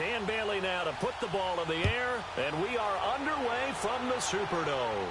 Dan Bailey now to put the ball in the air, and we are underway from the Superdome.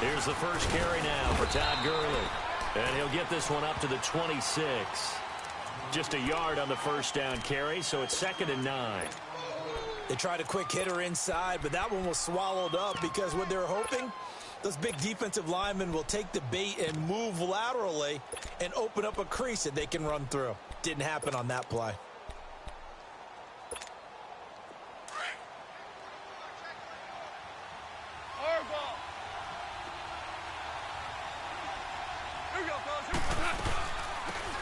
Here's the first carry now for Todd Gurley. And he'll get this one up to the 26. Just a yard on the first down carry, so it's 2nd and 9. They tried a quick hitter inside, but that one was swallowed up because what they're hoping, those big defensive linemen will take the bait and move laterally and open up a crease that they can run through. Didn't happen on that play.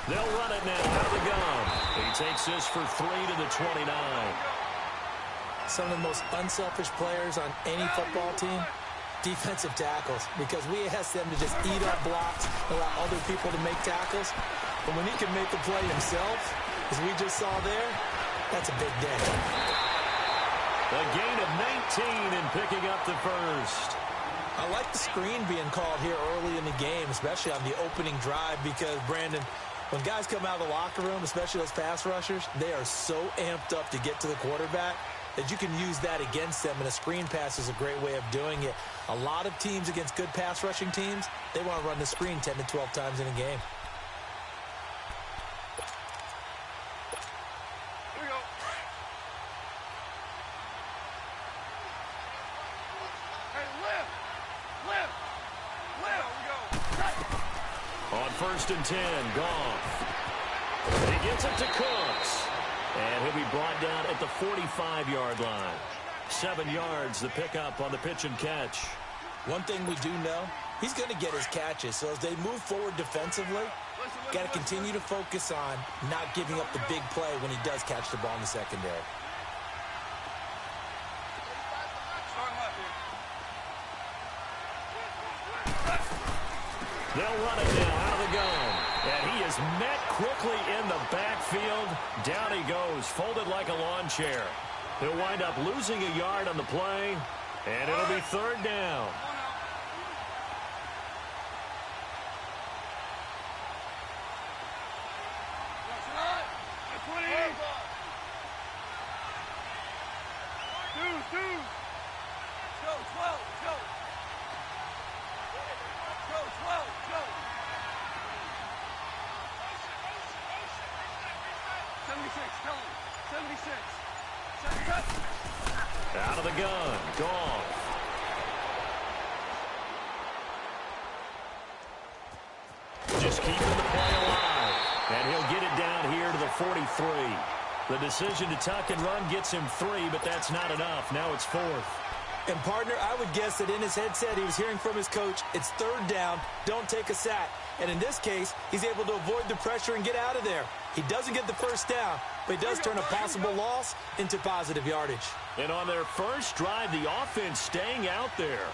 They'll run it now out of the gun. He takes this for 3 to the 29. Some of the most unselfish players on any football team, defensive tackles, because we ask them to just eat up blocks, allow other people to make tackles. But when he can make a play himself, as we just saw there, that's a big day. A gain of 19 and picking up the first. I like the screen being called here early in the game, especially on the opening drive, because, Brandon, when guys come out of the locker room, especially those pass rushers, they are so amped up to get to the quarterback that you can use that against them, and a screen pass is a great way of doing it. A lot of teams against good pass rushing teams, they want to run the screen 10 to 12 times in a game. Here we go. Hey, lift! Lift! Lift! We go. On 1st and 10, Goff. He gets it to Cooks. And he'll be brought down at the 45-yard line. 7 yards, the pickup on the pitch and catch. One thing we do know, he's going to get his catches. So as they move forward defensively, got to continue to focus on not giving up the big play when he does catch the ball in the secondary. Starting left here. They'll run it now out of the gun. And he is met quickly in the backfield. Down he goes, folded like a lawn chair. He'll wind up losing a yard on the play, and it'll be third down. Out of the gun, gone. Just keeping the play alive. And he'll get it down here to the 43. The decision to tuck and run gets him 3, but that's not enough. Now it's 4th. And, partner, I would guess that in his headset he was hearing from his coach, it's third down, don't take a sack. And in this case, he's able to avoid the pressure and get out of there. He doesn't get the first down, but he does turn a possible loss into positive yardage. And on their first drive, the offense staying out there.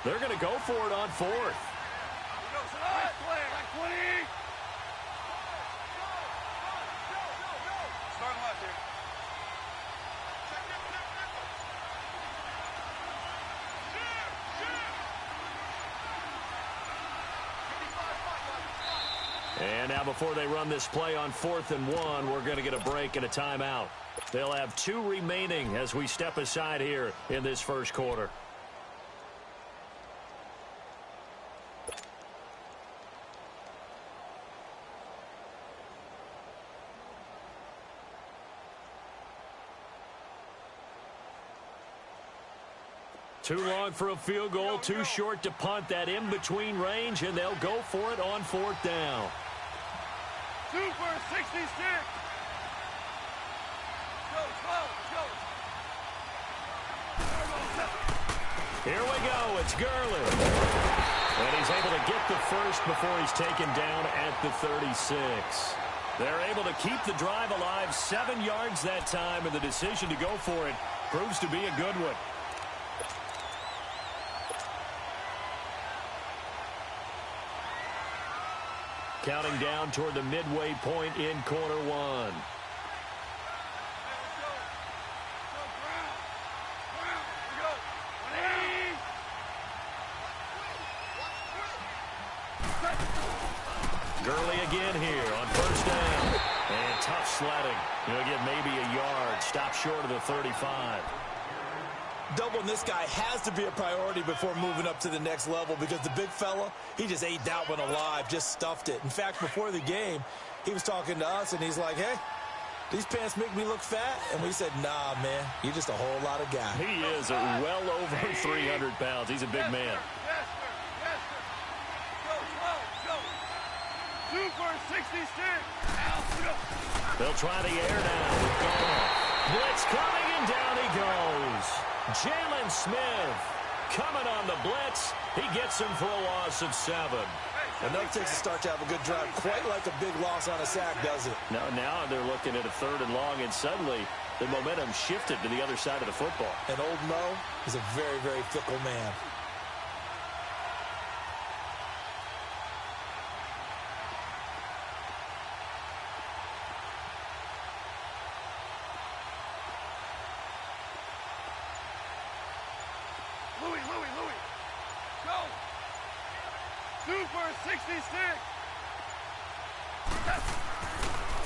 They're going to go for it on 4th. And now before they run this play on 4th and 1, we're going to get a break and a timeout. They'll have 2 remaining as we step aside here in this first quarter. Too long for a field goal, too short to punt. That in-between range, and they'll go for it on 4th down. 2 for 66. Here we go. It's Gurley. And he's able to get the first before he's taken down at the 36. They're able to keep the drive alive, 7 yards that time, and the decision to go for it proves to be a good one. Counting down toward the midway point in quarter 1. Gurley again here on first down. And tough sledding. He'll get maybe a yard. Stop short of the 35. Doubling this guy has to be a priority before moving up to the next level because the big fella, he just ate that one alive, just stuffed it. In fact, before the game, he was talking to us, and he's like, hey, these pants make me look fat? And we said, nah, man, you're just a whole lot of guy. He is well over 300 pounds. He's a big man. Yes, sir. Go. 2 for 66. They'll try the air now. Blitz coming, and down he goes. Jalen Smith coming on the blitz. He gets him for a loss of 7. And that takes a start to have a good drive. Quite like a big loss on a sack, does it? Now they're looking at a 3rd and long, and suddenly the momentum shifted to the other side of the football. And old Mo is a very, very fickle man. Louis. Go. 2 for 66.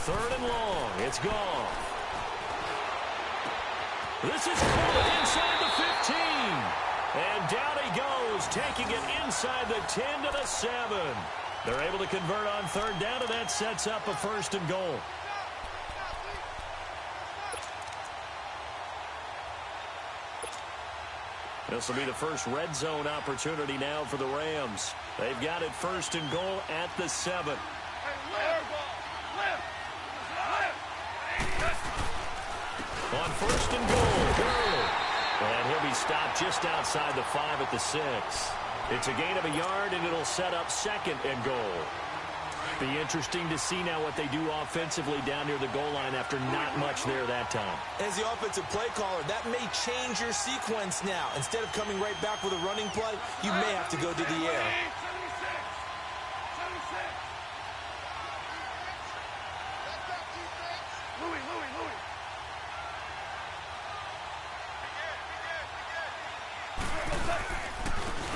3rd and long. It's gone. This is caught inside the 15. And down he goes, taking it inside the 10 to the 7. They're able to convert on 3rd down, and that sets up a 1st and goal. This will be the first red zone opportunity now for the Rams. They've got it 1st and goal at the 7. On 1st and goal, Gurley. And he'll be stopped just outside the 5 at the 6. It's a gain of a yard, and it'll set up 2nd and goal. Be interesting to see now what they do offensively down near the goal line after not much there that time. As the offensive play caller, that may change your sequence now. Instead of coming right back with a running play, you may have to go to the air.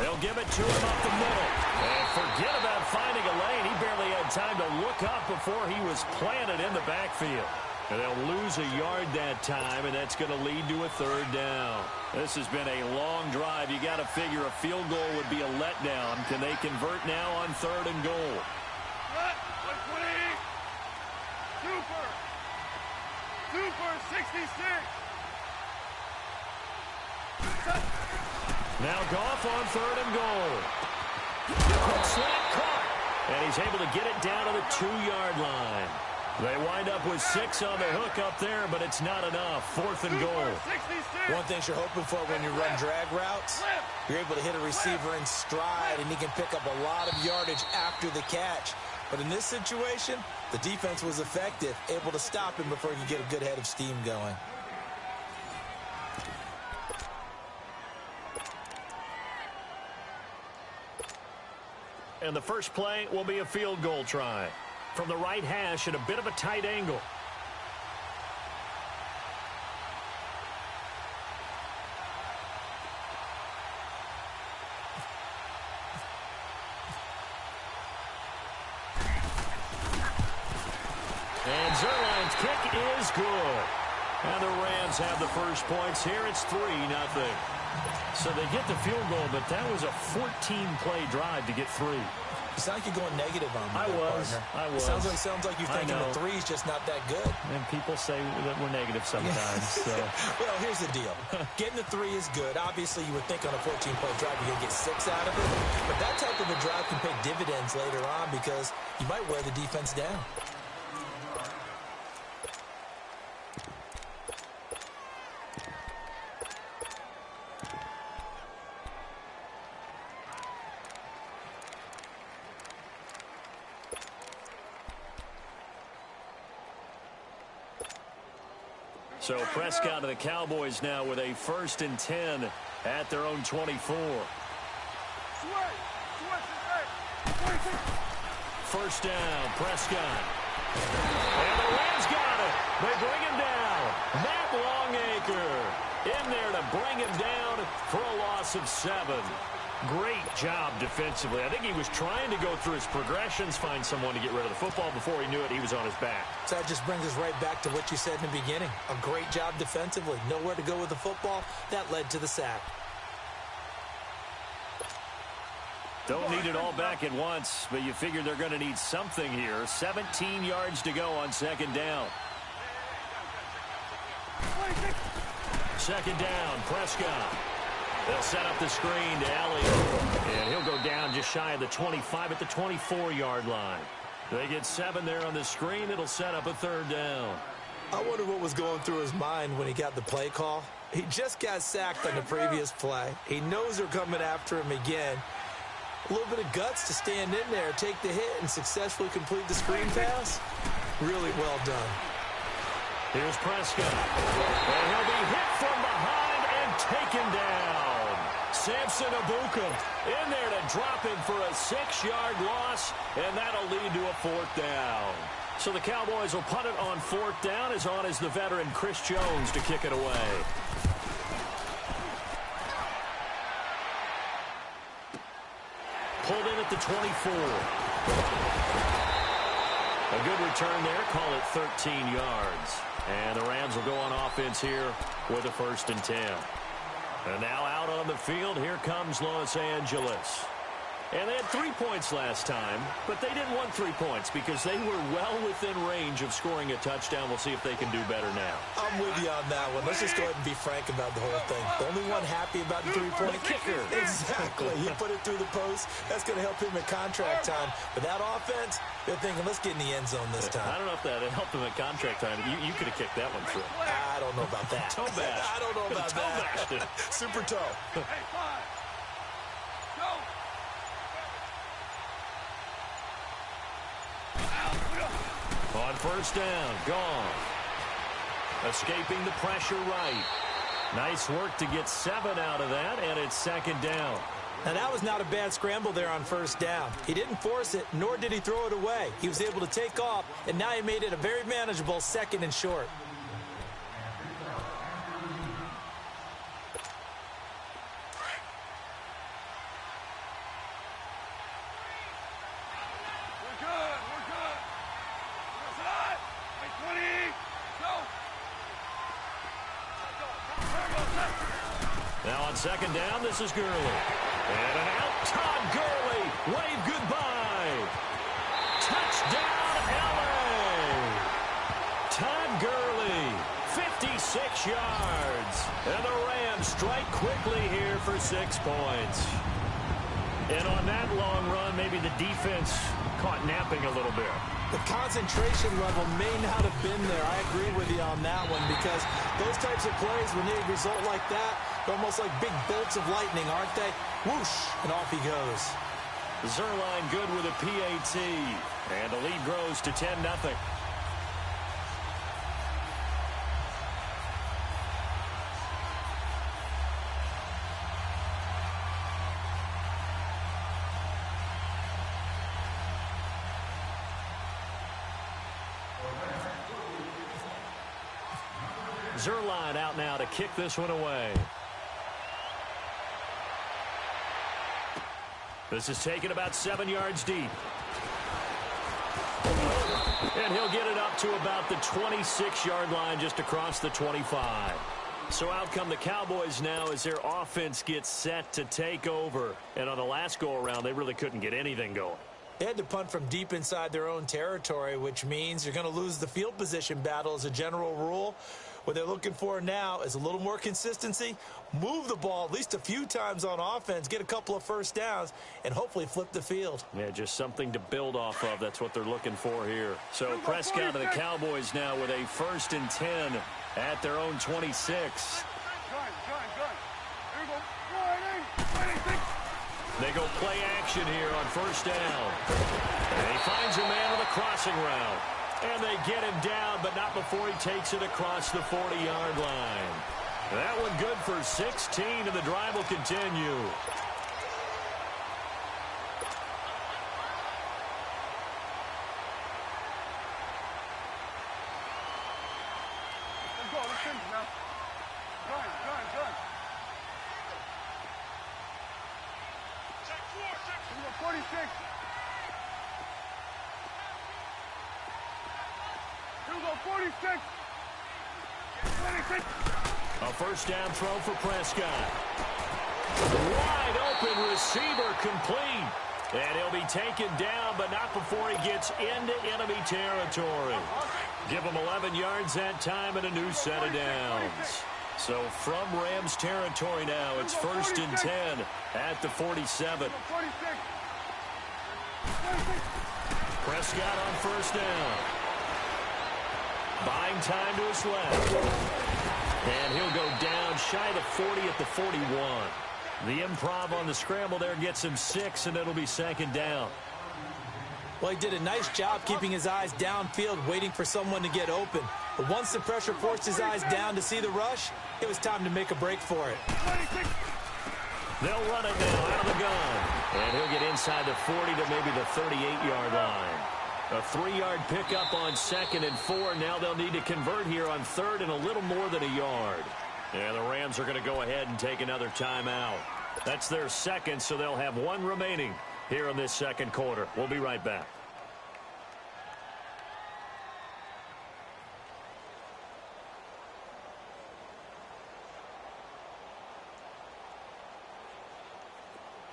They'll give it to him up the middle. And forget about finding a lane. He barely had time to look up before he was planted in the backfield. And they'll lose a yard that time, and that's going to lead to a third down. This has been a long drive. You got to figure a field goal would be a letdown. Can they convert now on third and goal? Super 66. Now Goff on third and goal. Slant caught. And he's able to get it down to the 2-yard line. They wind up with 6 on the hook up there, but it's not enough. Fourth and goal. One thing you're hoping for when you run drag routes, you're able to hit a receiver in stride, and he can pick up a lot of yardage after the catch. But in this situation, the defense was effective, able to stop him before he could get a good head of steam going. And the first play will be a field goal try. From the right hash at a bit of a tight angle. And Zerline's kick is good. And the Rams have the first points here. It's 3-0. So they get the field goal, but that was a 14-play drive to get 3. You sound like you're going negative on me. I was. Sounds like you're thinking the 3's just not that good. And people say that we're negative sometimes. So. Well, here's the deal. Getting the 3 is good. Obviously, you would think on a 14-play drive you're going to get 6 out of it. But that type of a drive can pay dividends later on because you might wear the defense down. So Prescott of the Cowboys now with a 1st and 10 at their own 24. First down, Prescott. And the Rams got it. They bring him down. Matt Longacre in there to bring him down for a loss of 7. Great job defensively. I think he was trying to go through his progressions, find someone to get rid of the football. Before he knew it, he was on his back. So that just brings us right back to what you said in the beginning. A great job defensively. Nowhere to go with the football. That led to the sack. Don't need it all back at once, but you figure they're going to need something here. 17 yards to go on 2nd down. 2nd down, Prescott. They'll set up the screen to Elliott. And he'll go down just shy of the 25 at the 24-yard line. They get 7 there on the screen. It'll set up a 3rd down. I wonder what was going through his mind when he got the play call. He just got sacked on the previous play. He knows they're coming after him again. A little bit of guts to stand in there, take the hit, and successfully complete the screen pass. Really well done. Here's Prescott. And he'll be hit from behind and taken down. Samson Abuka in there to drop him for a 6-yard loss, and that'll lead to a 4th down. So the Cowboys will punt it on 4th down. As on is the veteran Chris Jones to kick it away. Pulled in at the 24. A good return there. Call it 13 yards. And the Rams will go on offense here with a 1st and 10. And now out on the field, here comes Los Angeles. And they had 3 points last time, but they didn't want 3 points because they were well within range of scoring a touchdown. We'll see if they can do better now. I'm with you on that one. Let's just go ahead and be frank about the whole thing. The only one happy about the 3-point kicker. Exactly. He put it through the post. That's going to help him at contract time. But that offense, they're thinking, let's get in the end zone this time. I don't know if that helped him at contract time. You could have kicked that one through. I don't know about that. Toe bash. I don't know about that. Super toe. Hey, 5. Go. On 1st down, gone. Escaping the pressure right. Nice work to get 7 out of that, and it's 2nd down. Now, that was not a bad scramble there on 1st down. He didn't force it, nor did he throw it away. He was able to take off, and now he made it a very manageable 2nd and short. second down, this is Gurley. And an out, Todd Gurley. Wave goodbye. Touchdown, L.A. Todd Gurley, 56 yards. And the Rams strike quickly here for 6 points. And on that long run, maybe the defense caught napping a little bit. The concentration level may not have been there. I agree with you on that one because those types of plays, when they result like that, they're almost like big bolts of lightning, aren't they? Whoosh, and off he goes. Zerline good with a PAT. And the lead grows to 10-0. Zerline out now to kick this one away. This is taken about 7 yards deep. And he'll get it up to about the 26-yard line just across the 25. So out come the Cowboys now as their offense gets set to take over. And on the last go-around, they really couldn't get anything going. They had to punt from deep inside their own territory, which means you're going to lose the field position battle as a general rule. What they're looking for now is a little more consistency, move the ball at least a few times on offense, get a couple of first downs, and hopefully flip the field. Yeah, just something to build off of. That's what they're looking for here. So Prescott and the Cowboys now with a 1st and 10 at their own 26. They go play action here on 1st down. And he finds a man with a crossing route. And they get him down, but not before he takes it across the 40-yard line. That one good for 16, and the drive will continue. Let's go. Let's finish now. Done. Check 46. Here we go, 46. 26. A 1st down throw for Prescott. Wide open receiver complete. And he'll be taken down, but not before he gets into enemy territory. Give him 11 yards that time and a new set of downs. So from Rams territory now, it's 1st and 10 at the 47. Prescott on 1st down. Buying time to his left. And he'll go down shy of the 40 at the 41. The improv on the scramble there gets him 6, and it'll be 2nd down. Well, he did a nice job keeping his eyes downfield, waiting for someone to get open. But once the pressure forced his eyes down to see the rush, it was time to make a break for it. They'll run it now out of the gun. And he'll get inside the 40 to maybe the 38-yard line. A 3-yard pickup on 2nd and 4. Now they'll need to convert here on 3rd and a little more than a yard. And the Rams are going to go ahead and take another timeout. That's their 2nd, so they'll have 1 remaining here in this 2nd quarter. We'll be right back.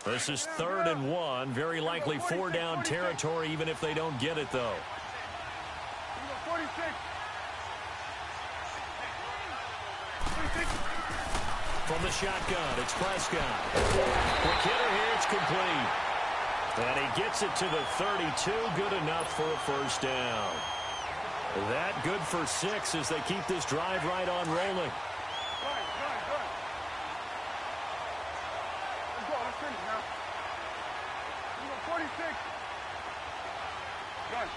This is 3rd and 1. Very likely 4-down territory, even if they don't get it, though. 46. From the shotgun, it's Prescott. Quick hitter here, it's complete. And he gets it to the 32. Good enough for a 1st down. That good for 6 as they keep this drive right on rolling. Let's go. Let's finish now. 46. Gun.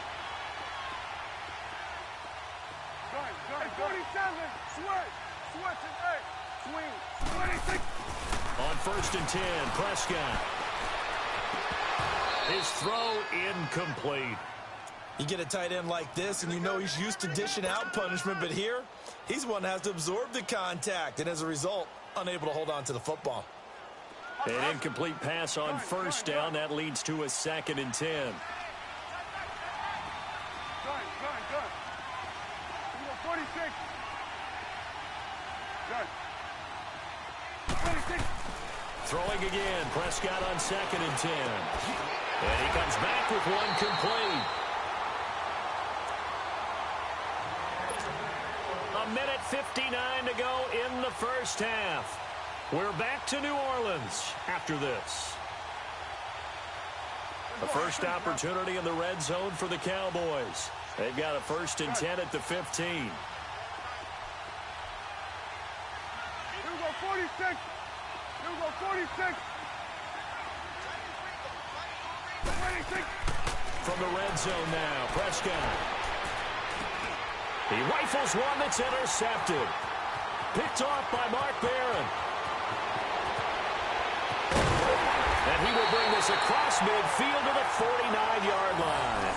47. Switch and 8. Swing. 26. On 1st and 10, Prescott. His throw incomplete. You get a tight end like this, and you know he's used to dishing out punishment, but here, he's one that has to absorb the contact, and as a result, unable to hold on to the football. An incomplete pass on 1st down. That leads to a 2nd and 10. 46. Throwing again. Prescott on 2nd and 10. And he comes back with one complete. A minute 59 to go in the first half. We're back to New Orleans after this. The first opportunity in the red zone for the Cowboys. They've got a 1st and 10 at the 15. Here we go, 46. Here we go, 46. 26. From the red zone now, Prescott. He rifles one that's intercepted. Picked off by Mark Barron. And he will bring this across midfield to the 49-yard line.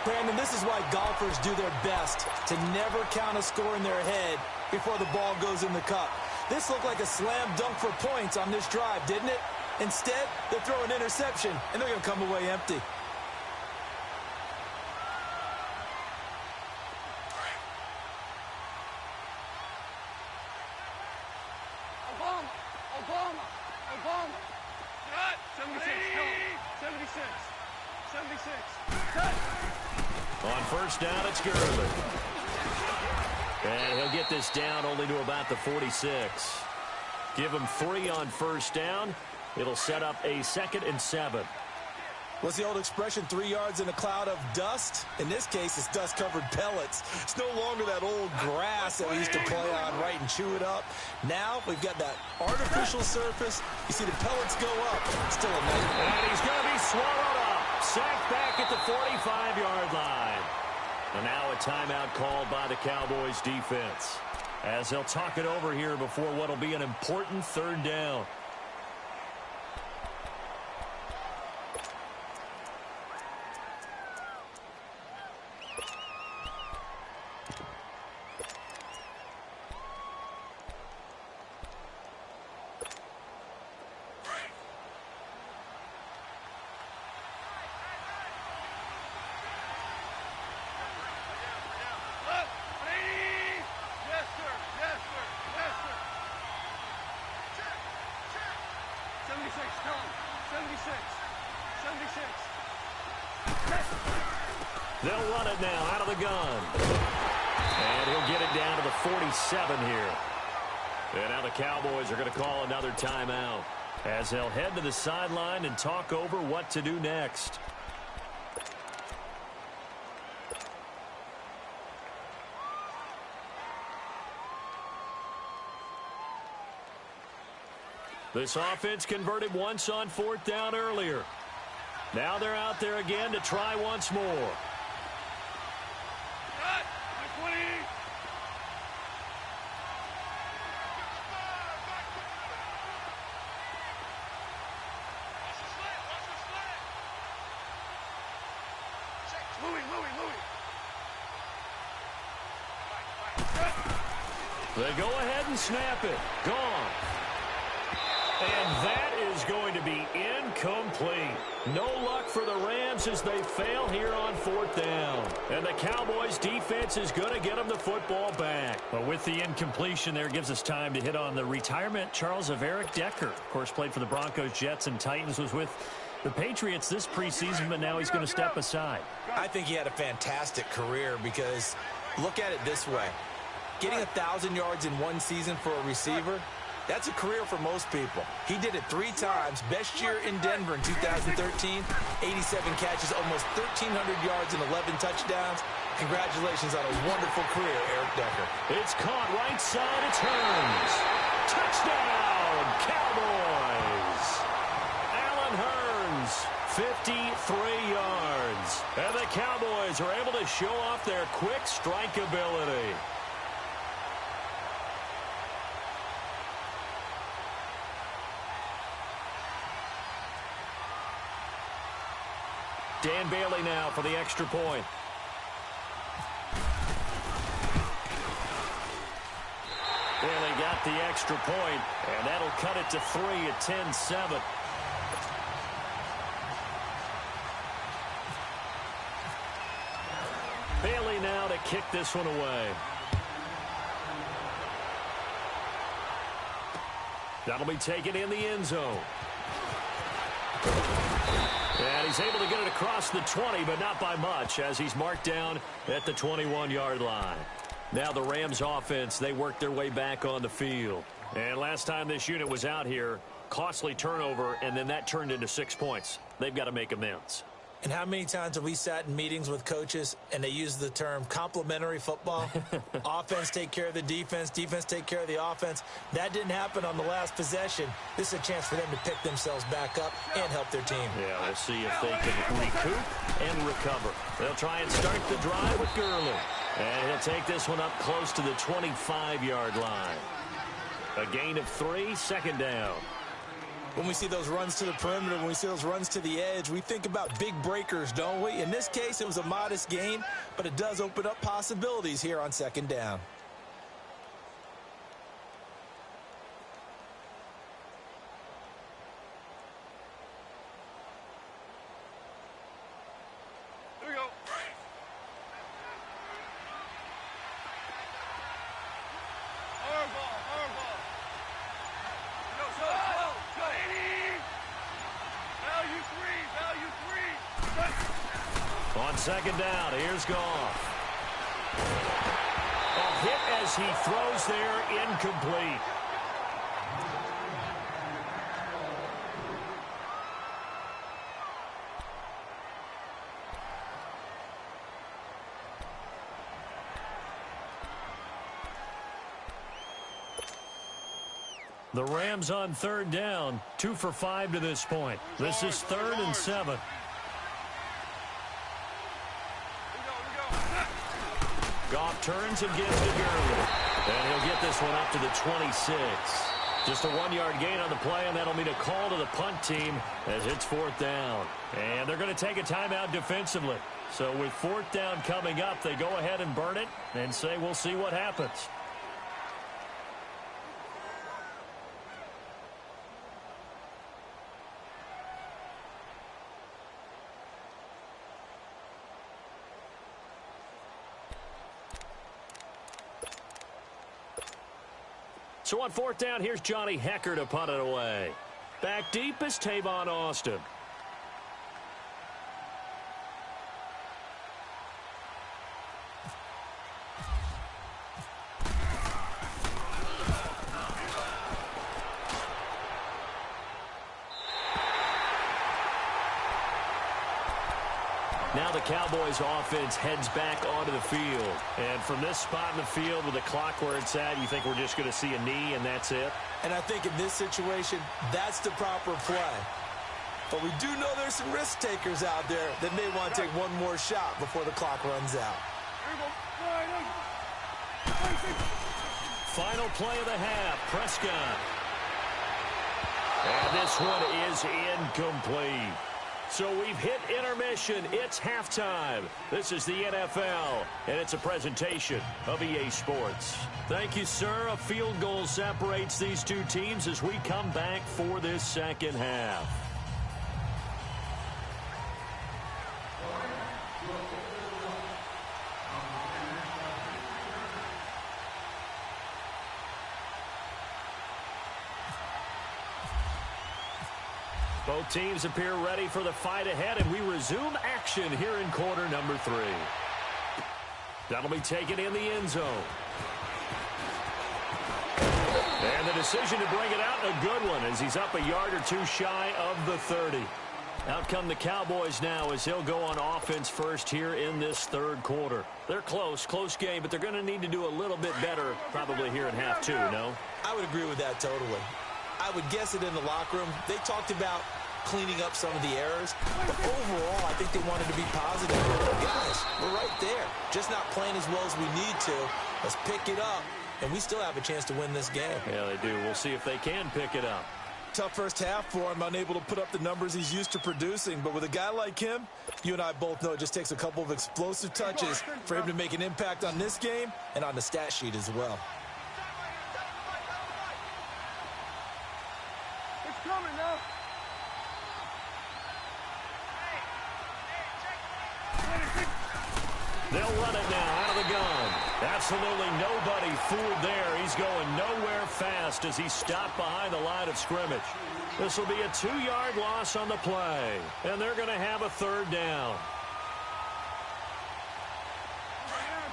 Brandon, this is why golfers do their best to never count a score in their head before the ball goes in the cup. This looked like a slam dunk for points on this drive, didn't it? Instead, they throw an interception, and they're going to come away empty. Obama. Cut. 76. 76. 76. Cut. On first down, it's Gurley. And he'll get this down only to about the 46. Give him 3 on first down. It'll set up a 2nd and 7. What's the old expression, 3 yards in a cloud of dust? In this case, it's dust-covered pellets. It's no longer that old grass that we used to play on, right, and chew it up. Now we've got that artificial surface. You see the pellets go up. Still a nightmare. And he's going to be swallowed up. Sacked back at the 45-yard line. And now a timeout called by the Cowboys defense, as they'll talk it over here before what will be an important 3rd down. Yes, sir. Yes, sir. Yes, sir. 76. Tell him. 76. 76. They'll run it now out of the gun. And he'll get it down to the 47 here. And now the Cowboys are going to call another timeout, as they'll head to the sideline and talk over what to do next. This offense converted once on 4th down earlier. Now they're out there again to try once more. Cut. 20. Louis. They go ahead and snap it. Gone. And that is going to be incomplete. No luck for the Rams as they fail here on 4th down. And the Cowboys defense is going to get them the football back. But with the incompletion there, gives us time to hit on the retirement, Charles, of Eric Decker. Of course, played for the Broncos, Jets, and Titans. Was with the Patriots this preseason, but now he's going to step aside. I think he had a fantastic career because look at it this way. Getting 1,000 yards in one season for a receiver, that's a career for most people. He did it 3 times. Best year in Denver in 2013, 87 catches, almost 1,300 yards and 11 touchdowns. Congratulations on a wonderful career, Eric Decker. It's caught right side. It turns. Touchdown, Cowboys. Allen Hurns, 53 yards. And the Cowboys are able to show off their quick strike ability. Dan Bailey now for the extra point. Bailey got the extra point, and that'll cut it to 3 at 10-7. Bailey now to kick this one away. That'll be taken in the end zone. And he's able to get it across the 20, but not by much, as he's marked down at the 21-yard line. Now the Rams offense, they work their way back on the field. And last time this unit was out here, costly turnover, and then that turned into 6 points. They've got to make amends. And how many times have we sat in meetings with coaches and they use the term complementary football? Offense take care of the defense, defense take care of the offense. That didn't happen on the last possession. This is a chance for them to pick themselves back up and help their team. Yeah, we'll see if they can recoup and recover. They'll try and start the drive with Gurley. And he'll take this one up close to the 25-yard line. A gain of 3, second down. When we see those runs to the perimeter, when we see those runs to the edge, we think about big breakers, don't we? In this case, it was a modest gain, but it does open up possibilities here on second down. Here we go. Hard ball, hard ball. On second down, here's Goff. A hit as he throws there, incomplete. The Rams on third down, 2 for 5 to this point. This is 3rd and 7. Goff turns and gives to Gurley. And he'll get this one up to the 26. Just a 1-yard gain on the play, and that'll mean a call to the punt team as it's 4th down. And they're going to take a timeout defensively. So with 4th down coming up, they go ahead and burn it and say we'll see what happens. So on 4th down, here's Johnny Hecker to punt it away. Back deep is Tavon Austin. Now the Cowboys offense heads back onto the field. And from this spot in the field with the clock where it's at, you think we're just going to see a knee and that's it? And I think in this situation, that's the proper play. But we do know there's some risk takers out there that may want to take one more shot before the clock runs out. Final play of the half, Prescott. And this one is incomplete. So we've hit intermission. It's halftime. This is the NFL, and it's a presentation of EA Sports. Thank you, sir. A field goal separates these two teams as we come back for this second half. Both teams appear ready for the fight ahead, and we resume action here in quarter number 3. That'll be taken in the end zone. And the decision to bring it out, a good one, as he's up a yard or two shy of the 30. Out come the Cowboys now as he'll go on offense first here in this third quarter. They're close game, but they're going to need to do a little bit better probably here in half 2, no? I would agree with that totally. I would guess it in the locker room. They talked about cleaning up some of the errors, but overall, I think they wanted to be positive. Guys, we're right there. Just not playing as well as we need to. Let's pick it up, and we still have a chance to win this game. Yeah, they do. We'll see if they can pick it up. Tough first half for him, unable to put up the numbers he's used to producing. But with a guy like him, you and I both know it just takes a couple of explosive touches for him to make an impact on this game and on the stat sheet as well. It's coming now. They'll run it now out of the gun. Absolutely nobody fooled there. He's going nowhere fast as he stopped behind the line of scrimmage. This will be a 2-yard loss on the play, and they're going to have a third down.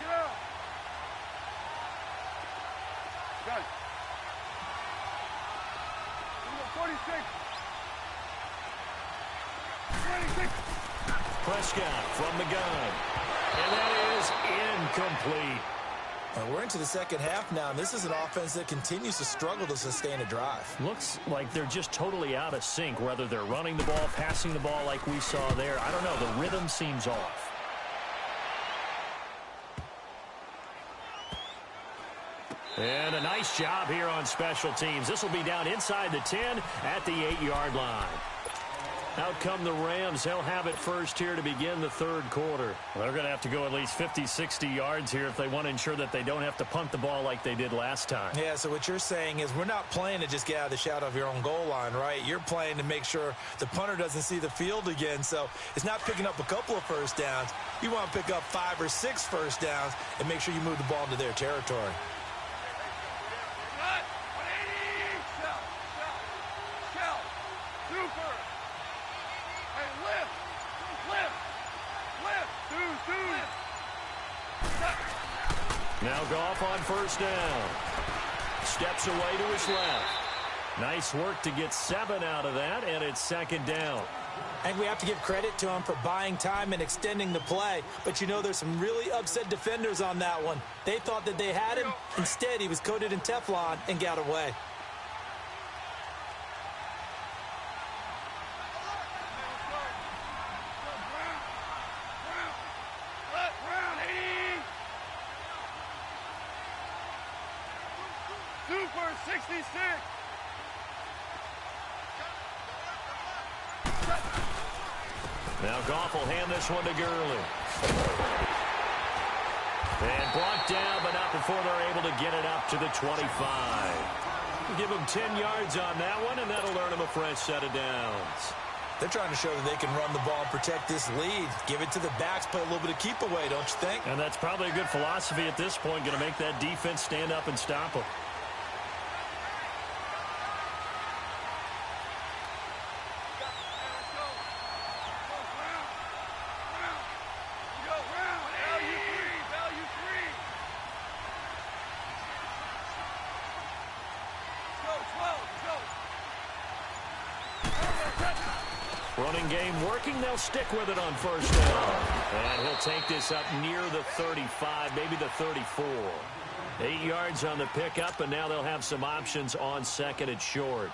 Get out. Good. 46. 26. Prescott from the gun. And that is incomplete. We're into the second half now, and this is an offense that continues to struggle to sustain a drive. Looks like they're just totally out of sync, whether they're running the ball, passing the ball like we saw there. I don't know. The rhythm seems off. And a nice job here on special teams. This will be down inside the 10 at the 8-yard line. Out come the Rams. They'll have it first here to begin the third quarter. Well, they're going to have to go at least 50, 60 yards here if they want to ensure that they don't have to punt the ball like they did last time. Yeah, so what you're saying is we're not playing to just get out of the shadow of your own goal line, right? You're playing to make sure the punter doesn't see the field again. So it's not picking up a couple of first downs. You want to pick up 5 or 6 first downs and make sure you move the ball into their territory. Now Goff on first down. Steps away to his left. Nice work to get 7 out of that, and it's second down. And we have to give credit to him for buying time and extending the play. But you know, there's some really upset defenders on that one. They thought that they had him. Instead, he was coated in Teflon and got away. Super 66. Now Goff will hand this one to Gurley. And brought down, but not before they're able to get it up to the 25. Give them 10 yards on that one, and that'll earn them a fresh set of downs. They're trying to show that they can run the ball and protect this lead. Give it to the backs, play a little bit of keep away, don't you think? And that's probably a good philosophy at this point, going to make that defense stand up and stop them. Running game working. They'll stick with it on first down. And he'll take this up near the 35, maybe the 34. 8 yards on the pickup, and now they'll have some options on second and short.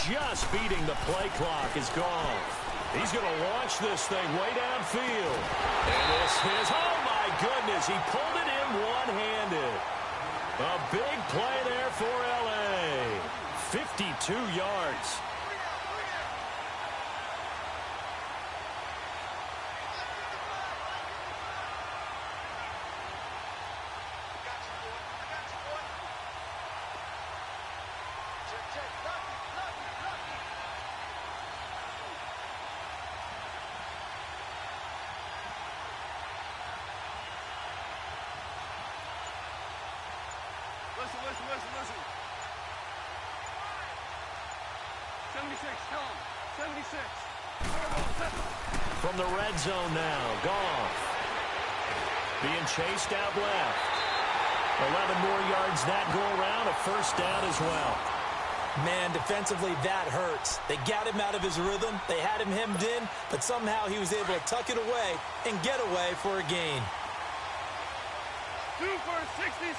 Just beating the play clock is gone. He's going to launch this thing way downfield. And this is, oh my goodness, he pulled it in one-handed. A big play there for L.A. 52 yards. Listen. 76, tell him. 76. From the red zone now, Goff. Being chased out left. 11 more yards that go around, a first down as well. Man, defensively, that hurts. They got him out of his rhythm. They had him hemmed in, but somehow he was able to tuck it away and get away for a gain. Super 66.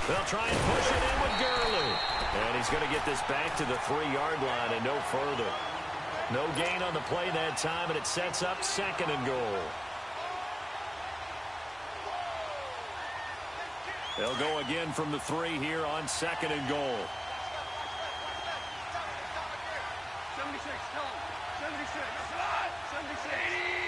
They'll try and push it in with Gurley. And he's going to get this back to the 3-yard line and no further. No gain on the play that time, and it sets up 2nd and goal. They'll go again from the 3 here on 2nd and goal. 76, tell him. 76. 76. 80.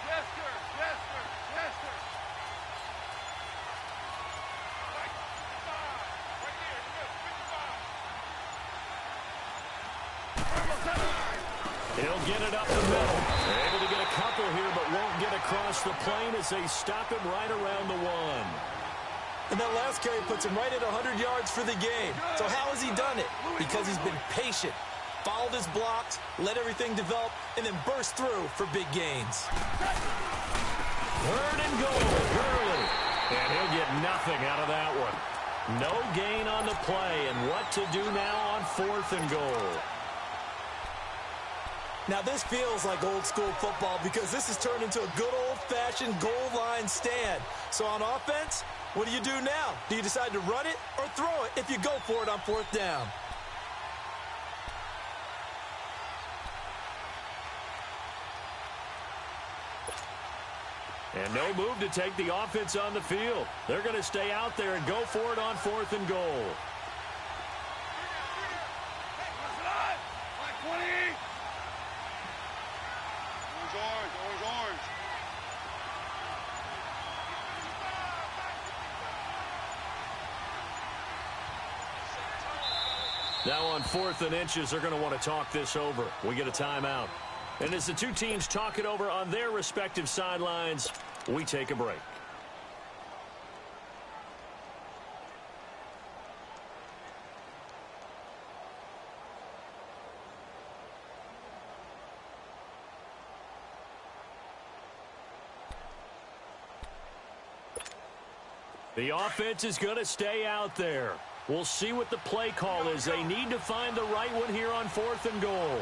Yes, sir. Yes, sir. Yes, sir. Right here. 55. He'll get it up the middle. Able to get a couple here, but won't get across the plane as they stop him right around the 1. And that last carry puts him right at 100 yards for the game. So how has he done it? Because he's been patient, followed his blocks, let everything develop, and then burst through for big gains. 3rd and goal, Gurley. And he'll get nothing out of that one. No gain on the play, and what to do now on 4th and goal. Now this feels like old school football because this has turned into a good old-fashioned goal line stand. So on offense, what do you do now? Do you decide to run it or throw it if you go for it on 4th down? And no move to take the offense on the field. They're going to stay out there and go for it on 4th and goal. Orange. Now on 4th and inches, they're going to want to talk this over. We get a timeout. And as the two teams talk it over on their respective sidelines, we take a break. The offense is going to stay out there. We'll see what the play call is. They need to find the right one here on 4th and goal.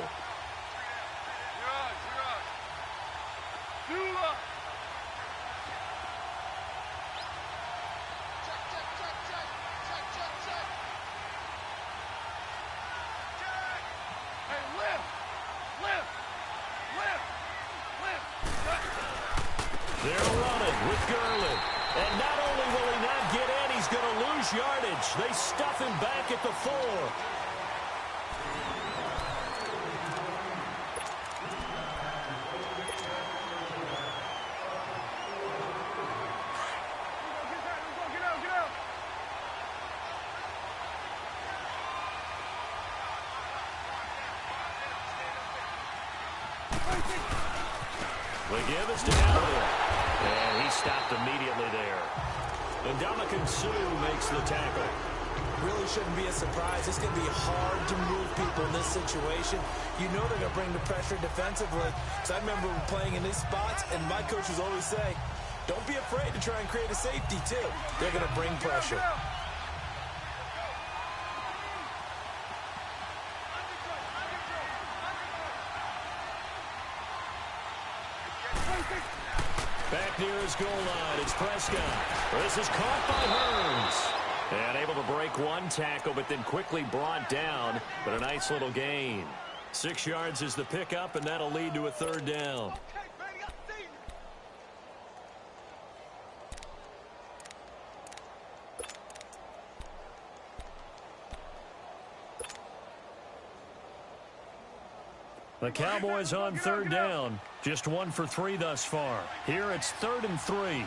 They're running with Gurley. And not only will he not get in, he's going to lose yardage. They stuff him back at the 4. The give is to Elliott. And he stopped immediately there. And Ndamukong Suh makes the tackle. Really shouldn't be a surprise. It's going to be hard to move people in this situation. You know they're going to bring the pressure defensively. So I remember playing in these spots, and my coaches always say, don't be afraid to try and create a safety, too. They're going to bring pressure. Back near his goal line, it's Prescott. This is caught by Hearns. And able to break one tackle, but then quickly brought down. But a nice little gain. 6 yards is the pickup, and that'll lead to a 3rd down. The Cowboys on 3rd down. Just 1 for 3 thus far. Here it's 3rd and 3.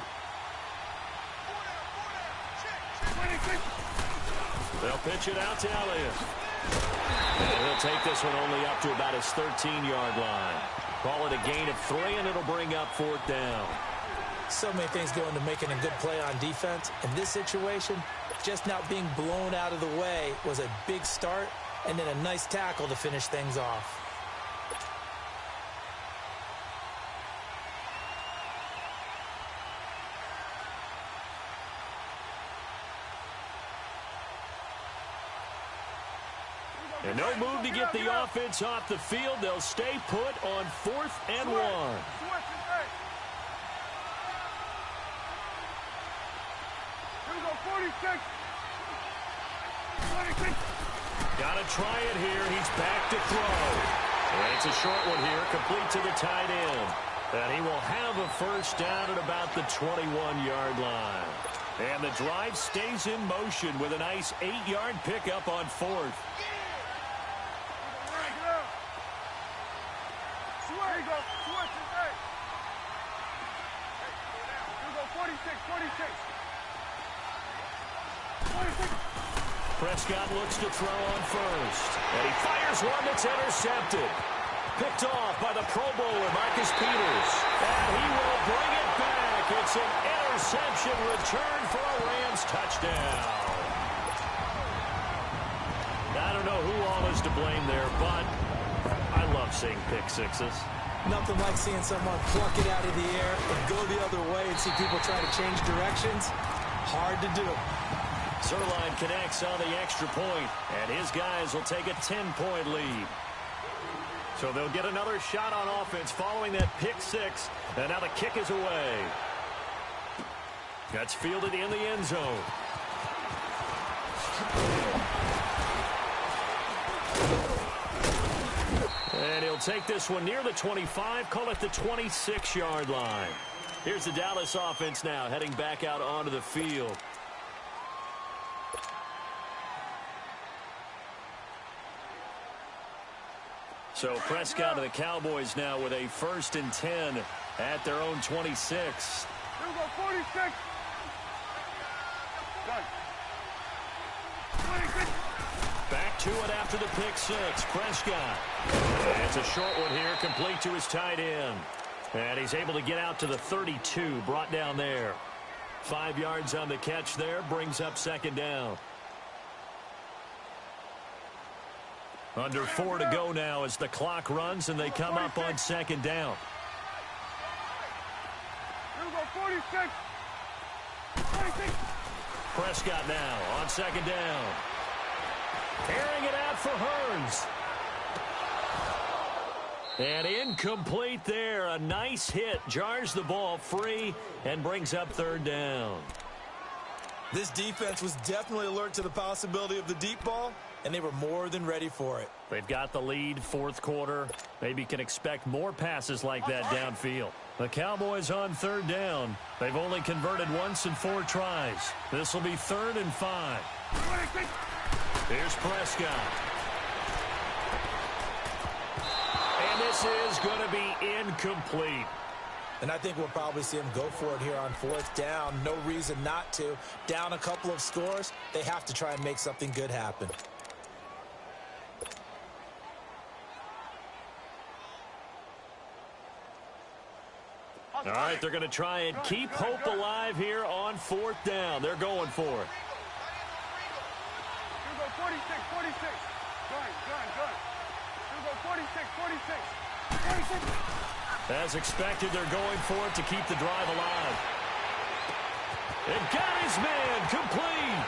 They'll pitch it out to Elliott. And he'll take this one only up to about his 13-yard line. Call it a gain of 3, and it'll bring up 4th down. So many things go into making a good play on defense. In this situation, just not being blown out of the way was a big start, and then a nice tackle to finish things off. And no move to get the offense off the field. They'll stay put on 4th and 1. Here we go, 46. 26. Got to try it here. He's back to throw. And it's a short one here, complete to the tight end. And he will have a first down at about the 21-yard line. And the drive stays in motion with a nice 8-yard pickup on 4th. Here you go, 46, 46. 46. Prescott looks to throw on first. And he fires one that's intercepted. Picked off by the Pro Bowler, Marcus Peters. And he will bring it back. It's an interception return for a Rams touchdown. I don't know who all is to blame there, but I love seeing pick sixes. Nothing like seeing someone pluck it out of the air and go the other way and see people try to change directions. Hard to do. Zerline connects on the extra point, and his guys will take a 10-point lead. So they'll get another shot on offense following that pick six, and now the kick is away. That's fielded in the end zone. And he'll take this one near the 25, call it the 26-yard line. Here's the Dallas offense now heading back out onto the field. So Prescott and the Cowboys now with a 1st and 10 at their own 26. Here we go, 46. Done. 26. Back to it after the pick six. Prescott. And it's a short one here, complete to his tight end. And he's able to get out to the 32, brought down there. 5 yards on the catch there, brings up 2nd down. Under 4 to go now as the clock runs and they come up on 2nd down. Here we go, 46. 46. Prescott now on 2nd down. Carrying it out for Hearns. And incomplete there. A nice hit. Jars the ball free and brings up 3rd down. This defense was definitely alert to the possibility of the deep ball, and they were more than ready for it. They've got the lead, 4th quarter. Maybe can expect more passes like that downfield. The Cowboys on 3rd down. They've only converted once in 4 tries. This will be 3rd and 5. Here's Prescott. And this is going to be incomplete. And I think we'll probably see them go for it here on 4th down. No reason not to. Down a couple of scores, they have to try and make something good happen. All right, they're going to try and keep hope alive here on 4th down. They're going for it. Here we go, 46, 46. Gun. Here we go, 46, 46. 46. As expected, they're going for it to keep the drive alive. And got his man complete.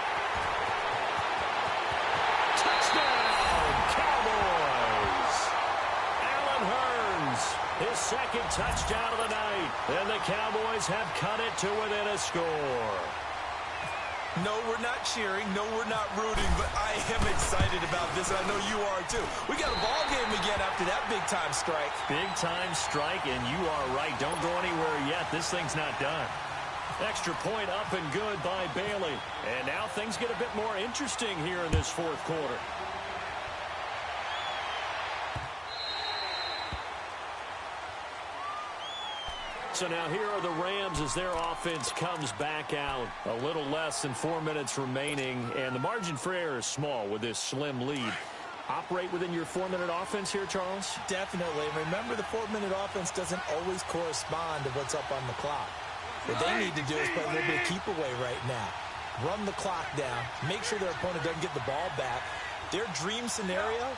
Touchdown, Cowboys. Allen Hearns, his 2nd touchdown of the night. And the Cowboys have cut it to within a score. No, we're not cheering. No, we're not rooting. But I am excited about this, and I know you are too. We got a ball game again after that big-time strike. Big-time strike, and you are right. Don't go anywhere yet. This thing's not done. Extra point up and good by Bailey. And now things get a bit more interesting here in this 4th quarter. So now here are the Rams as their offense comes back out. A little less than 4 minutes remaining, and the margin for error is small with this slim lead. Operate within your 4-minute offense here, Charles? Definitely. Remember, the 4-minute offense doesn't always correspond to what's up on the clock. What they need to do is play a little bit of keep away right now. Run the clock down. Make sure their opponent doesn't get the ball back. Their dream scenario,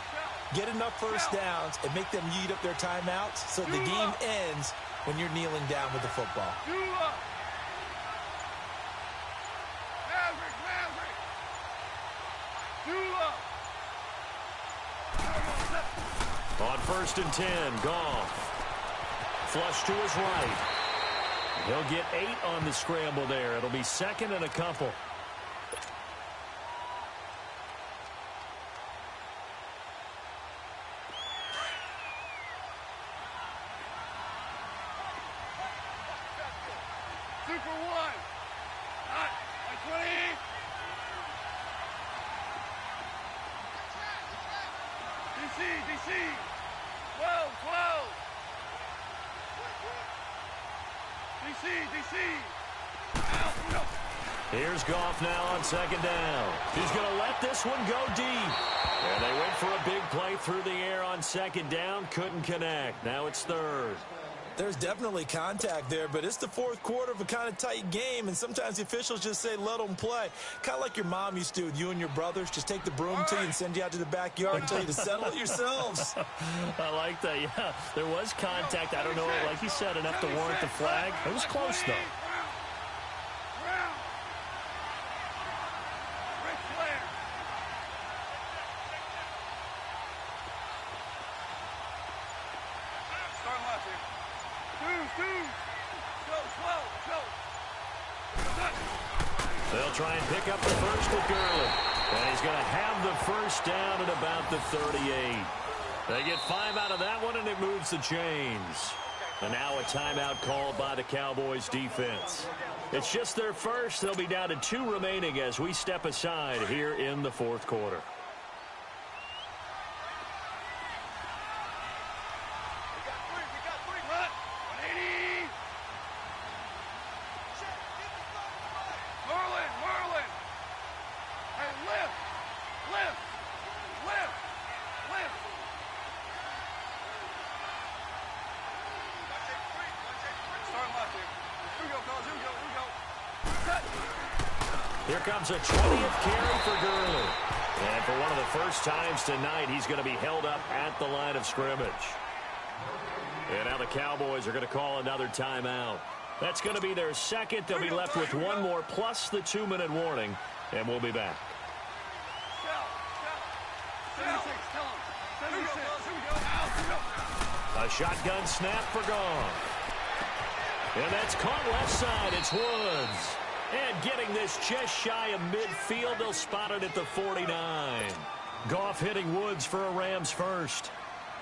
get enough first downs and make them eat up their timeouts so the game ends when you're kneeling down with the football. first and 10. Goff. Flush to his right. He'll get 8 on the scramble there. It'll be second and a couple. Super one. Hot. 20. DC. 12. DC. Here's Goff now on second down. He's going to let this one go deep. And they went for a big play through the air on second down. Couldn't connect. Now it's third. There's definitely contact there, but it's the fourth quarter of a kind of tight game, and sometimes the officials just say, let them play. Kind of like your mom used to with you and your brothers. Just take the broom to you and send you out to the backyard and tell you to settle it yourselves. I like that, yeah. There was contact. I don't know, like you said, enough to warrant the flag. It was close, though. They'll try and pick up the first with Gurley. And he's going to have the first down at about the 38. They get 5 out of that one, and it moves the chains. And now a timeout called by the Cowboys defense. It's just their first. They'll be down to 2 remaining as we step aside here in the fourth quarter. Here comes a 20th carry for Gurley. And for one of the first times tonight, he's going to be held up at the line of scrimmage. And now the Cowboys are going to call another timeout. That's going to be their second. They'll be left with one more plus the 2-minute warning. And we'll be back. A shotgun snap for Goff. And that's caught left side. It's Woods. And getting this just shy of midfield, they'll spot it at the 49. Goff hitting Woods for a Rams first.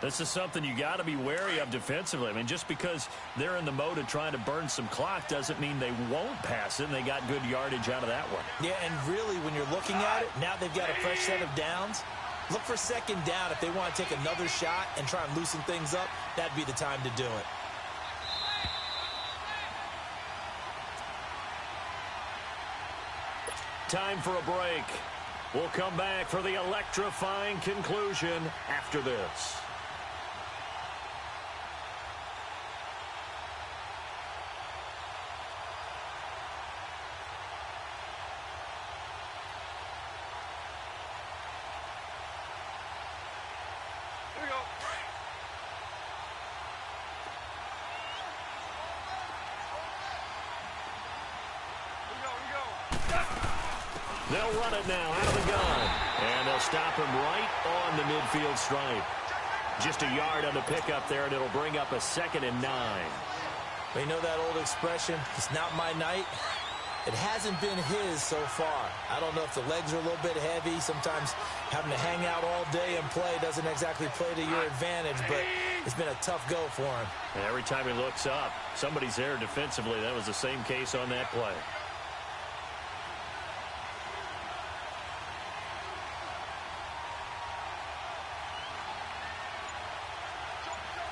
This is something you got to be wary of defensively. I mean, just because they're in the mode of trying to burn some clock doesn't mean they won't pass it, and they got good yardage out of that one. Yeah, and really, when you're looking at it, now they've got a fresh set of downs. Look for second down if they want to take another shot and try and loosen things up. That'd be the time to do it. Time for a break. We'll come back for the electrifying conclusion after this. Here we go. They'll run it now out of the gun. And they'll stop him right on the midfield stripe. Just a yard on the pickup there, and it'll bring up a 2nd and 9. You know that old expression, it's not my night? It hasn't been his so far. I don't know if the legs are a little bit heavy. Sometimes having to hang out all day and play doesn't exactly play to your advantage, but it's been a tough go for him. And every time he looks up, somebody's there defensively. That was the same case on that play.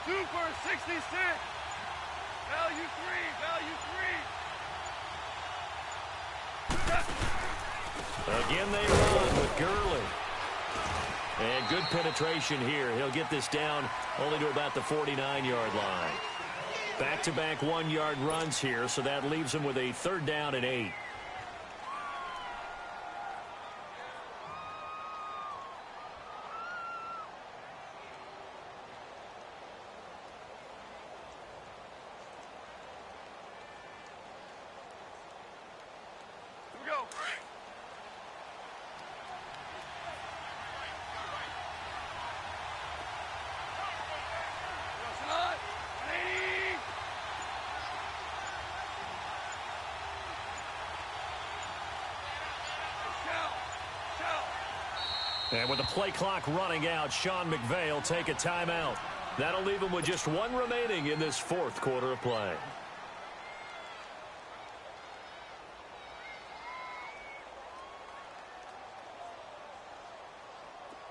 Super 66. Value 3. Again, they run with Gurley. And good penetration here. He'll get this down only to about the 49-yard line. Back-to-back 1-yard runs here, so that leaves him with a 3rd down and 8. And with the play clock running out, Sean McVay will take a timeout. That'll leave him with just one remaining in this fourth quarter of play.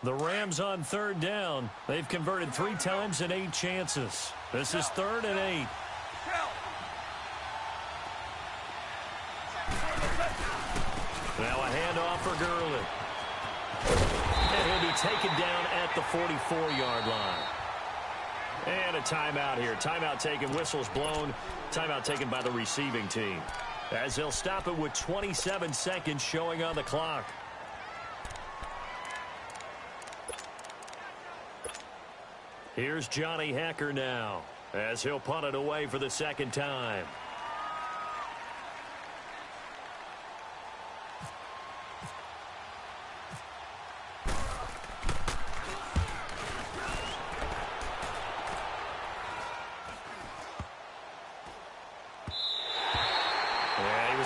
The Rams on third down. They've converted 3 times in 8 chances. This is 3rd and 8. Now a handoff for Gurley. And he'll be taken down at the 44-yard line. And a timeout here. Timeout taken, whistles blown. Timeout taken by the receiving team. As they'll stop it with 27 seconds showing on the clock. Here's Johnny Hacker now, as he'll punt it away for the second time.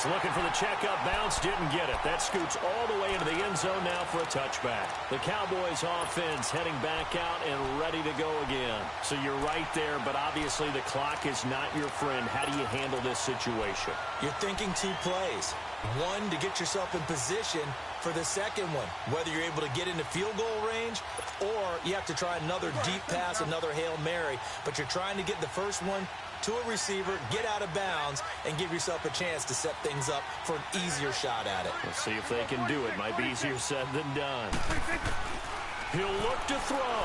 Looking for the checkup bounce, didn't get it. That scoots all the way into the end zone now for a touchback. The Cowboys offense heading back out and ready to go again. So you're right there, but obviously the clock is not your friend. How do you handle this situation? You're thinking 2 plays. One, to get yourself in position for the second one, whether you're able to get into field goal range or you have to try another deep pass, another Hail Mary. But you're trying to get the first one to a receiver, get out of bounds, and give yourself a chance to set things up for an easier shot at it. We'll see if they can do it. Might be easier said than done. He'll look to throw.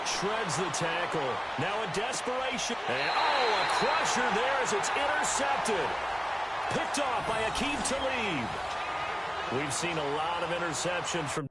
Shreds the tackle. Now a desperation. And, a crusher there as it's intercepted. Picked off by Aqib Talib. We've seen a lot of interceptions from